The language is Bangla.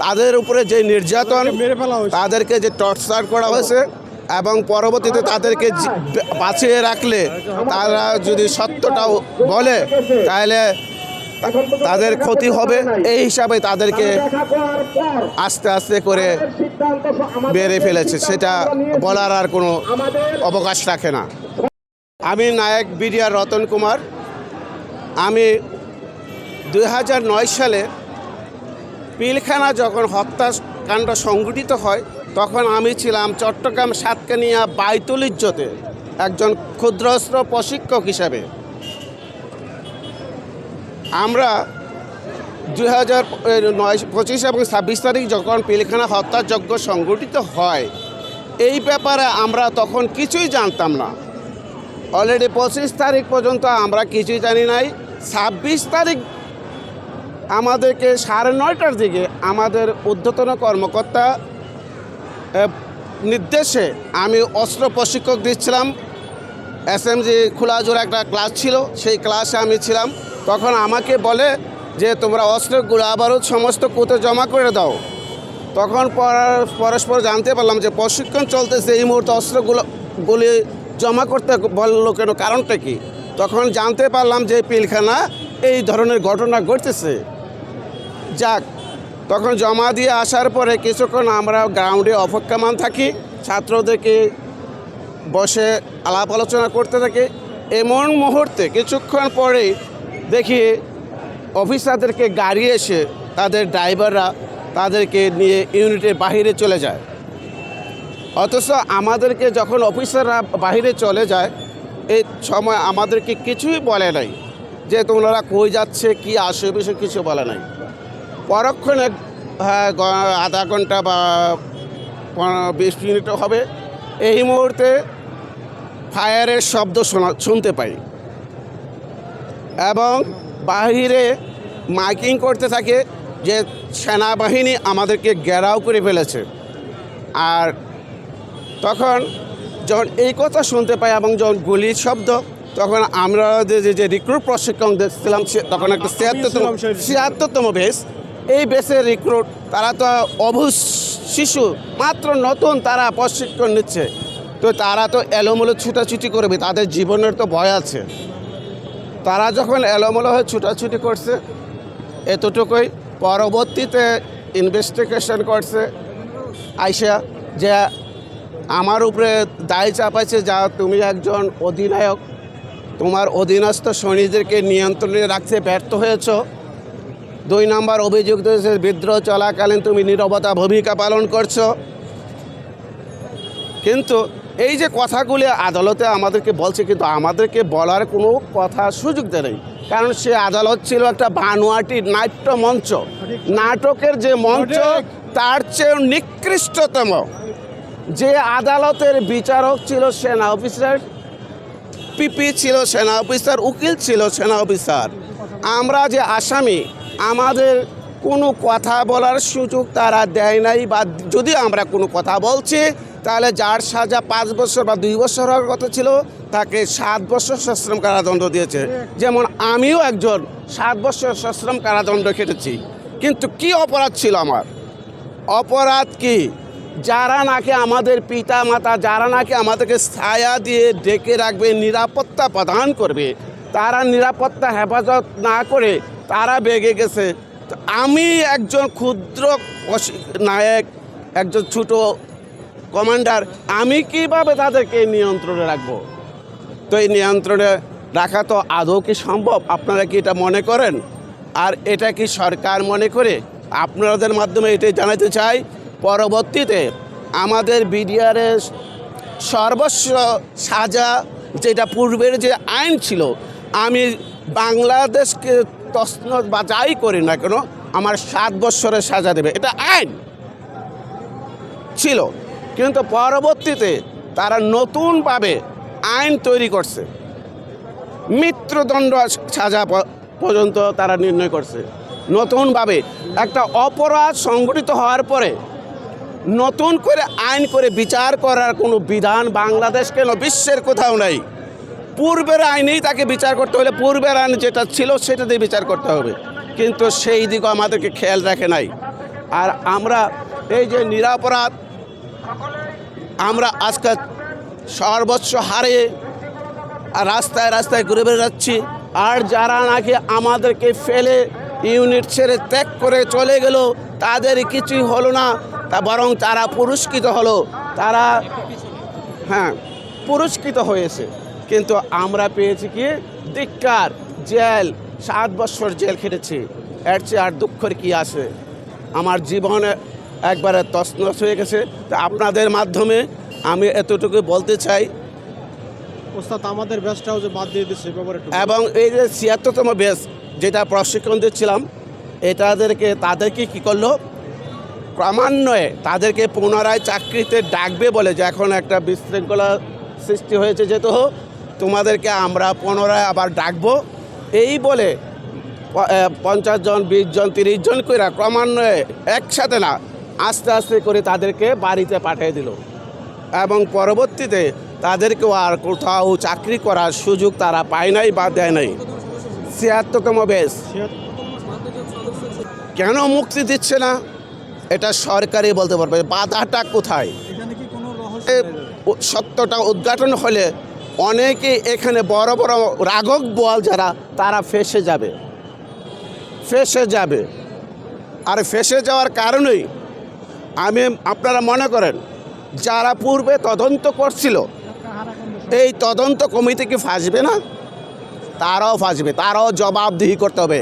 তাদের উপরে যে নির্যাতন, তাদেরকে যে টর্চার করা হয়েছে এবং পরবর্তীতে তাদেরকে বাঁচিয়ে রাখলে তারা যদি সত্যটা বলে তাহলে তাদের ক্ষতি হবে, এই হিসাবে তাদেরকে আস্তে আস্তে করে বেড়ে ফেলেছে। সেটা বলার আর কোনো অবকাশ রাখে না। আমি নায়ক বিডিআর রতন কুমার। আমি 2009 সালে পিলখানা যখন হত্যাকাণ্ড সংঘটিত হয় তখন আমি ছিলাম চট্টগ্রাম সাতকানিয়া বাইতুল ইজ্জতে একজন ক্ষুদ্রস্ত্র প্রশিক্ষক হিসাবে। আমরা 2025 এবং 26 তারিখ যখন পিলখানা হত্যাযজ্ঞ সংঘটিত হয় এই ব্যাপারে আমরা তখন কিছুই জানতাম না। অলরেডি 25 তারিখ পর্যন্ত আমরা কিছুই জানি নাই। 26 তারিখ আমাদেরকে 9:30টার দিকে আমাদের ঊর্ধ্বতন কর্মকর্তা নির্দেশে আমি অস্ত্র প্রশিক্ষক দিচ্ছিলাম। SMG খোলাজোড়া একটা ক্লাস ছিল, সেই ক্লাসে আমি ছিলাম। তখন আমাকে বলে যে তোমরা অস্ত্র গুলা বারুদ সমস্ত কোর্টে জমা করে দাও। তখন পরস্পর জানতে পারলাম যে প্রশিক্ষণ চলতেছে, এই মুহূর্তে অস্ত্রগুলি জমা করতে বললো কেন, কারণটা কি? তখন জানতে পারলাম যে পিলখানা এই ধরনের ঘটনা ঘটতেছে। যাক, তখন জমা দিয়ে আসার পরে কিছুক্ষণ আমরা গ্রাউন্ডে অপেক্ষমান থাকি, ছাত্রদেরকে বসে আলাপ আলোচনা করতে থাকি। এমন মুহূর্তে কিছুক্ষণ পরেই দেখি অফিসারদেরকে গাড়ি এসে তাদের ড্রাইভাররা তাদেরকে নিয়ে ইউনিটের বাহিরে চলে যায়। অথচ আমাদেরকে যখন অফিসাররা বাহিরে চলে যায় এই সময় আমাদেরকে কিছুই বলে নাই যে তোমরা কই যাচ্ছে, কি আসে, বিষয় কিছু বলে নাই। পরক্ষণে আধা ঘন্টা বা 20 মিনিট হবে, এই মুহূর্তে ফায়ারের শব্দ শুনতে পাই এবং বাহিরে মাইকিং করতে থাকে যে সেনাবাহিনী আমাদেরকে ঘেরাও করে ফেলেছে। আর তখন যখন এই কথা শুনতে পাই এবং যখন গুলির শব্দ, তখন আমরা যে রিক্রুট প্রশিক্ষণ দিচ্ছিলাম তখন একটা 76তম বেস, এই বেসের রিক্রুট তারা তো অবুঝ শিশু, মাত্র নতুন, তারা প্রশিক্ষণ নিচ্ছে। তো তারা তো এলোমেলো ছুটাছুটি করবে, তাদের জীবনের তো ভয় আছে। তারা যখন এলোমেলো হয়ে ছুটাছুটি করছে এতটুকুই। পরবর্তীতে ইনভেস্টিগেশন করছে আইসা যে আমার উপরে দায় চাপাইছে, যা তুমি একজন অধিনায়ক, তোমার অধীনস্থ সৈনিকদেরকে নিয়ন্ত্রণে রাখতে ব্যর্থ হয়েছ। 2 নম্বর অভিযুক্ত হয়েছে বিদ্রোহ চলাকালীন তুমি নীরবতা ভূমিকা পালন করছো। কিন্তু এই যে কথাগুলি আদালতে আমাদেরকে বলছে, কিন্তু আমাদেরকে বলার কোনো কথা সুযোগ দেয় নেই, কারণ সে আদালত ছিল একটা বানোয়াটি নাট্য মঞ্চ। নাটকের যে মঞ্চ তার চেয়েও নিকৃষ্টতম। যে আদালতের বিচারক ছিল সেনা অফিসার, পিপি ছিল সেনা অফিসার, উকিল ছিল সেনা অফিসার। আমরা যে আসামি, আমাদের কোনো কথা বলার সুযোগ তারা দেয় নাই, বা যদি আমরা কোনো কথা বলছি তাহলে যার সাজা 5 বছর বা 2 বছর হওয়ার কথা ছিল তাকে 7 বছর সশ্রম কারাদণ্ড দিয়েছে। যেমন আমিও একজন 7 বছর সশ্রম কারাদণ্ড খেটেছি। কিন্তু কি অপরাধ ছিল আমার? অপরাধ কি? যারা নাকি আমাদের পিতা মাতা, যারা নাকি আমাদেরকে ছায়া দিয়ে ডেকে রাখবে, নিরাপত্তা প্রদান করবে, তারা নিরাপত্তা হেফাজত না করে তারা বেগে গেছে। আমি একজন ক্ষুদ্র নায়ক, একজন ছোট কমান্ডার, আমি কিভাবে তাদেরকে নিয়ন্ত্রণে রাখবো? তো এই নিয়ন্ত্রণে রাখা তো আদৌ কি সম্ভব? আপনারা কি এটা মনে করেন? আর এটা কি সরকার মনে করে? আপনাদের মাধ্যমে এটাই জানাতে চাই, পরবর্তীতে আমাদের বিডিআরের সর্বস্ব সাজা, যেটা পূর্বের যে আইন ছিল, আমি বাংলাদেশকে তছনছ বা যাই করি না কেন আমার 7 বছরের সাজা দেবে, এটা আইন ছিল। কিন্তু পরবর্তীতে তারা নতুনভাবে আইন তৈরি করছে, মৃত্যুদণ্ড সাজা পর্যন্ত তারা নির্ণয় করছে। নতুনভাবে একটা অপরাধ সংঘটিত হওয়ার পরে নতুন করে আইন করে বিচার করার কোনো বিধান বাংলাদেশ কেন বিশ্বের কোথাও নাই। পূর্বের আইনেই তাকে বিচার করতে হলে পূর্বের আইন যেটা ছিল সেটা দিয়ে বিচার করতে হবে, কিন্তু সেই দিকও আমাদেরকে খেয়াল রাখে নাই। আর আমরা এই যে নিরপরাধ আমরা আজকে সর্বোচ্চ হারে রাস্তায় রাস্তায় ঘুরে বেড়াচ্ছি। আর যারা নাকি আমাদেরকে ফেলে ইউনিট ছেড়ে ত্যাগ করে চলে গেল, তাদের কিছুই হলো না, তা বরং তারা পুরস্কৃত হলো, তারা পুরস্কৃত হয়েছে। কিন্তু আমরা পেয়েছি কি ধিক্কার, জেল, 7 বছর জেল খেটেছি। এর চেয়ে আর দুঃখের কি আছে? আমার জীবনে একবারে তছনছ হয়ে গেছে। তা আপনাদের মাধ্যমে আমি এতটুকু বলতে চাই। ওস্তাদ, আমাদের ব্যাচটাও যে বাদ দিয়ে দিচ্ছে ব্যাপারে এবং এই যে ৭৬তম ব্যাচ যেটা প্রশিক্ষণ দিচ্ছিলাম, তাদেরকে কি করলো, ক্রমান্বয়ে তাদেরকে পুনরায় চাকরিতে ডাকবে বলে, যে এখন একটা বিশৃঙ্খলা সৃষ্টি হয়েছে, যেহেতু তোমাদেরকে আমরা পুনরায় আবার ডাকবো এই বলে 50 জন, 20 জন, 30 জন করে ক্রমান্বয়ে একসাথে না, আস্তে আস্তে করে তাদেরকে বাড়িতে পাঠিয়ে দিল। এবং পরবর্তীতে তাদেরকেও আর কোথাও চাকরি করার সুযোগ তারা পায় নাই বা দেয় নাই। ৭৬তম ব্যাচ কেন মুক্তি দিচ্ছে না, এটা সরকারই বলতে পারবে। বাধাটা কোথায়? সত্যটা উদ্ঘাটন হলে অনেকে এখানে বড় বড় রাঘব বোয়াল যারা, তারা ফেসে যাবে। আর ফেসে যাওয়ার কারণেই আপনারা মনে করেন যারা পূর্বে তদন্ত করছিল, এই তদন্ত কমিটি কি ফাঁসবে না? তারাও ফাঁসবে, তারাও জবাবদিহি করতে হবে।